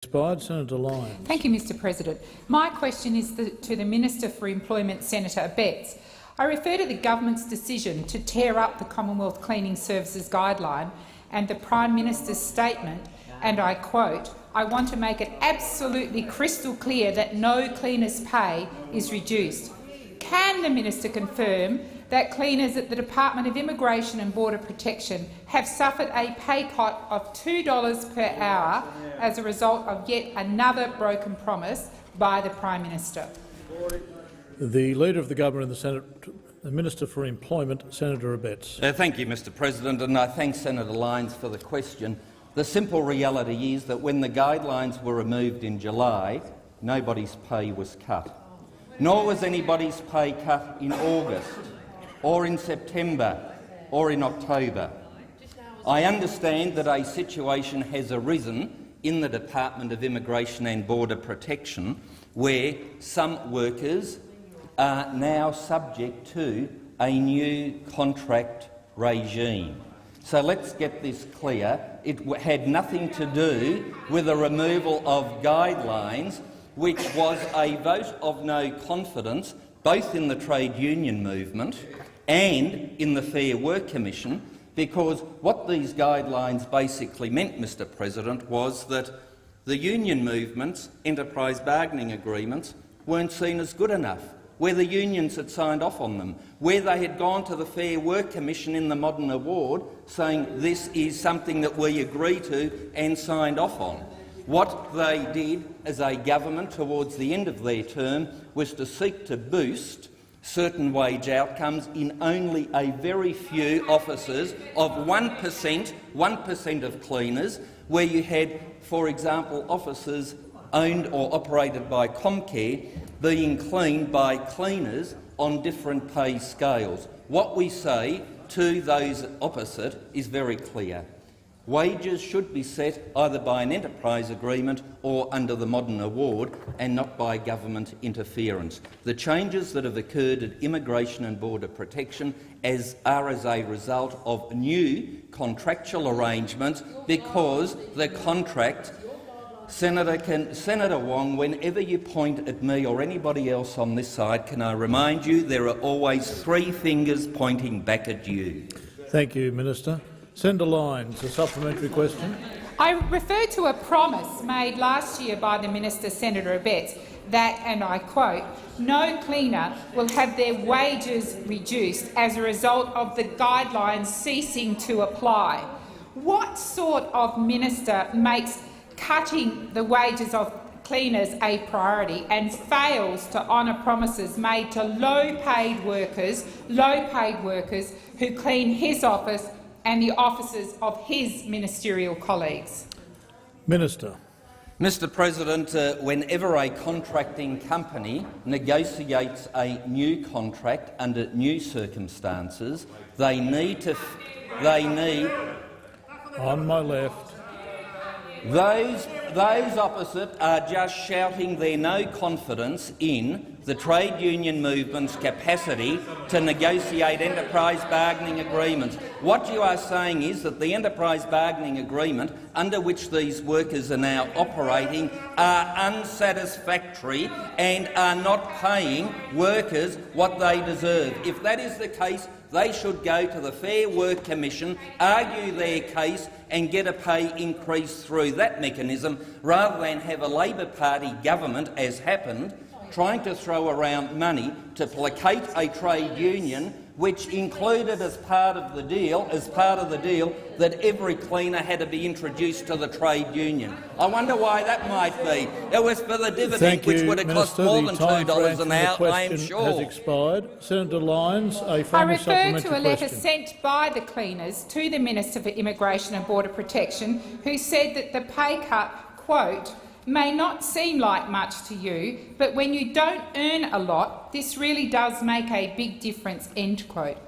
Senator Lyons. Thank you, Mr President. My question is to the Minister for Employment, Senator Abetz. I refer to the government's decision to tear up the Commonwealth Cleaning Services Guideline and the Prime Minister's statement, and I quote, "I want to make it absolutely crystal clear that no cleaner's pay is reduced." Can the minister confirm that cleaners at the Department of Immigration and Border Protection have suffered a pay cut of $2 per hour as a result of yet another broken promise by the Prime Minister? The Leader of the Government in the Senate, the Minister for Employment, Senator Abetz. Thank you, Mr President, and I thank Senator Lyons for the question. The simple reality is that when the guidelines were removed in July, nobody's pay was cut. Nor was anybody's pay cut in August, or in September, or in October. I understand that a situation has arisen in the Department of Immigration and Border Protection where some workers are now subject to a new contract regime. So let's get this clear. It had nothing to do with the removal of guidelines, which was a vote of no confidence both in the trade union movement and in the Fair Work Commission, because what these guidelines basically meant, Mr President, was that the union movement's enterprise bargaining agreements weren't seen as good enough, where the unions had signed off on them, where they had gone to the Fair Work Commission in the Modern Award saying this is something that we agree to and signed off on. What they did as a government towards the end of their term was to seek to boost certain wage outcomes in only a very few offices of 1% of cleaners, where you had, for example, offices owned or operated by Comcare being cleaned by cleaners on different pay scales. What we say to those opposite is very clear. Wages should be set either by an enterprise agreement or under the Modern Award, and not by government interference. The changes that have occurred at Immigration and Border Protection are as a result of new contractual arrangements, because the contract— Senator Wong, whenever you point at me or anybody else on this side, can I remind you there are always three fingers pointing back at you. Thank you, Minister. Senator Lyons, a supplementary question. I refer to a promise made last year by the Minister, Senator Abetz, that, and I quote, "No cleaner will have their wages reduced as a result of the guidelines ceasing to apply." What sort of minister makes cutting the wages of cleaners a priority and fails to honour promises made to low-paid workers who clean his office and the offices of his ministerial colleagues? Minister. Mr President, whenever a contracting company negotiates a new contract under new circumstances, they need— On my left. Those opposite are just shouting their no confidence in the trade union movement's capacity to negotiate enterprise bargaining agreements. What you are saying is that the enterprise bargaining agreement under which these workers are now operating are unsatisfactory and are not paying workers what they deserve. If that is the case, they should go to the Fair Work Commission, argue their case and get a pay increase through that mechanism, rather than have a Labor Party government, as happened, trying to throw around money to placate a trade union which included as part of the deal that every cleaner had to be introduced to the trade union. I wonder why that might be. It was for the dividend, which would have cost more than $2 an hour, I am sure. Has expired. Senator Lyons, a final supplementary question. I refer to a letter sent by the cleaners to the Minister for Immigration and Border Protection, who said that the pay cut, quote, "may not seem like much to you, but when you don't earn a lot, this really does make a big difference," end quote.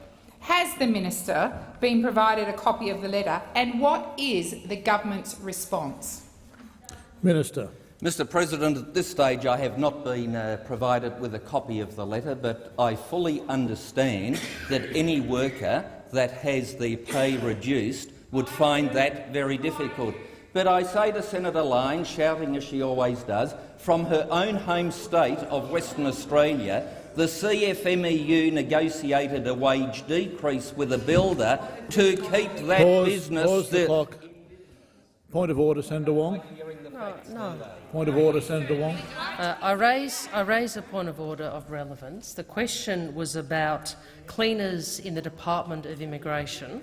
Has the minister been provided a copy of the letter, and what is the government's response? Minister. Mr President, at this stage I have not been provided with a copy of the letter, but I fully understand that any worker that has their pay reduced would find that very difficult. But I say to Senator Lyons, shouting as she always does, from her own home state of Western Australia, the CFMEU negotiated a wage decrease with a builder to keep that business. Pause the clock. Point of order, Senator Wong. No. Point of order, Senator Wong. I raise a point of order of relevance. The question was about cleaners in the Department of Immigration.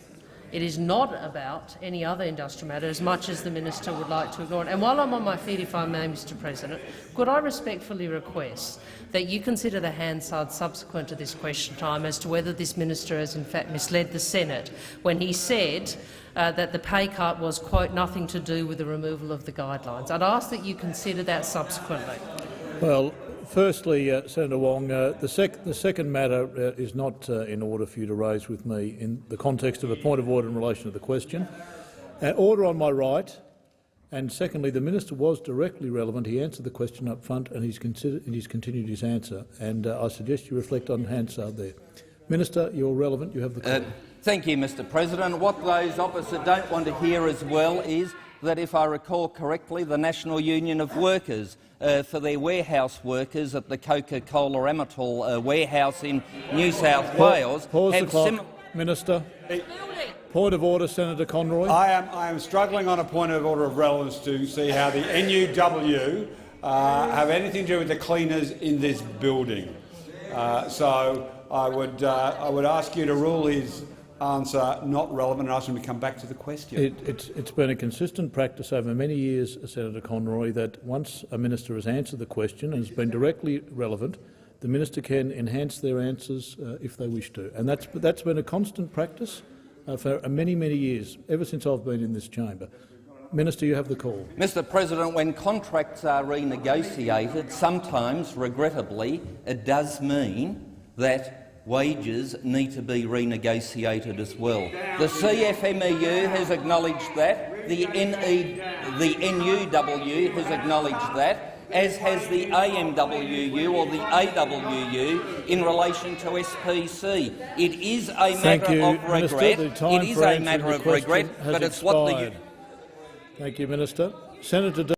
It is not about any other industrial matter, as much as the minister would like to ignore it. And while I'm on my feet, if I may, Mr President, could I respectfully request that you consider the Hansard subsequent to this question time as to whether this minister has in fact misled the Senate when he said that the pay cut was, quote, nothing to do with the removal of the guidelines. I'd ask that you consider that subsequently. Well, firstly, Senator Wong, the second matter is not in order for you to raise with me in the context of a point of order in relation to the question. Order on my right. And secondly, the minister was directly relevant. He answered the question up front, and he's continued his answer. And I suggest you reflect on Hansard there. Minister, you're relevant. You have the call. Thank you, Mr President. What those opposite don't want to hear as well is that, if I recall correctly, the National Union of Workers for their warehouse workers at the Coca-Cola Amatil warehouse in New South Wales Pause the clock, Minister. Point of order, Senator Conroy. I am struggling on a point of order of relevance to see how the NUW have anything to do with the cleaners in this building. So I would ask you to rule his answer not relevant and ask him to come back to the question. It's been a consistent practice over many years, Senator Conroy, that once a minister has answered the question and has been directly relevant, the minister can enhance their answers if they wish to. And that's been a constant practice for many, many years, ever since I've been in this chamber. Minister, you have the call. Mr President, when contracts are renegotiated, sometimes, regrettably, it does mean that wages need to be renegotiated as well. The CFMEU has acknowledged that, the NUW has acknowledged that, as has the AMWU or the AWU in relation to SPC. It is a matter of regret. It is a matter of regret, but it's what the... Thank you, Minister. Senator